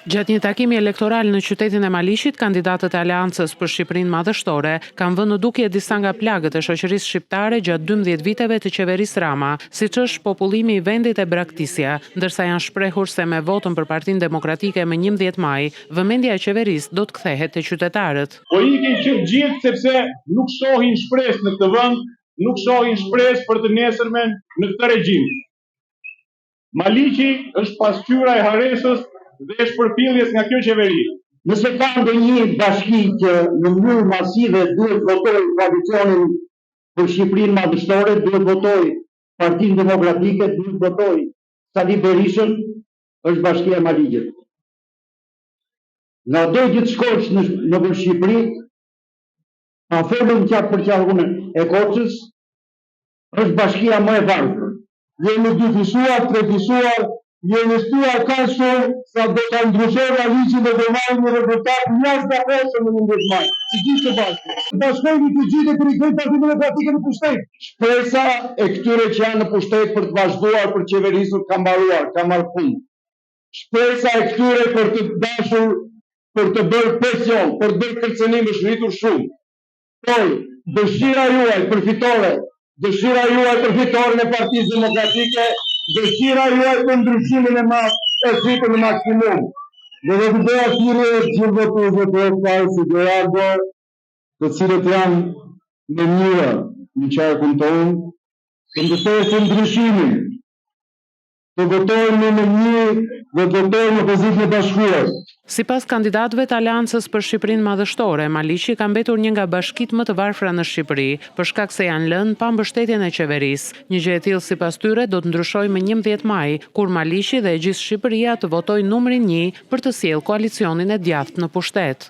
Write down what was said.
Gjatë një takimi elektoral në qytetin e Malishit, kandidatët e Aleancës për Shqipërinë Madhështore kanë vënë në dukje disa nga plagët e shoqërisë shqiptare gjatë 12 viteve të qeverisë Rama, siç është popullimi i vendit e braktisja, ndërsa janë shprehur se me votën për Partinë Demokratike më 11 maj, vëmendja e qeverisë do të kthehet te qytetarët. Po ikin që gjithë sepse nuk shohin shpresë në këtë vend, nuk shohin shpresë për të nesërmen në këtë regjim. Maliqi është pasqyra e haresës dhe shpërfilljes nga kjo qeveri. Nëse ka ndonjë bashki që në mënyrë masive duhet votoj koalicionin për Shqipërinë Madhështore, duhet votoj Partinë Demokratike, duhet votoj Sali Berishën, është bashkia e Maliqit. Nga do gjithë shkosh në Shqipëri, pa folën për qarkullën e Koçës, është bashkia më e varfër. Jemi dyfisuar, trefisuar, jemi shtuar ka shumë sa do të ndryshojë ligjin dhe do marrim një rezultat jashtëzakonshëm në 11 maj. Si gjithë të bashkë. Bashkojmë të gjithë për rikthejmë Partinë Demokratike në pushtet. Shpresa e këtyre që janë në pushtet për të vazhduar për qeverisur ka mbaruar, ka marrë fund. Shpresa e këtyre për të dashur për të bërë presion, për të bërë kërcënim është rritur shumë. Por dëshira juaj përfitore, dëshira juaj për fitoren e Partisë Demokratike, dëshira juaj për ndryshimin e madh e rritur në maksimum. Dhe do të bëja thirrje të gjithë votuesve të partisë së Gerardo, të cilët janë me mira në qarkun tonë, të ndërtosin ndryshimin, të votojnë në një dhe të votojnë në opozitën e bashkuar. Sipas kandidatëve të Aleancës për Shqipërinë Madhështore, Maliqi ka mbetur një nga bashkitë më të varfra në Shqipëri, për shkak se janë lënë pa mbështetjen e qeverisë. Një gjë e tillë sipas tyre do të ndryshojë më 11 maj, kur Maliqi dhe e gjithë Shqipëria të votojnë numrin 1 për të sjellë koalicionin e djathtë në pushtet.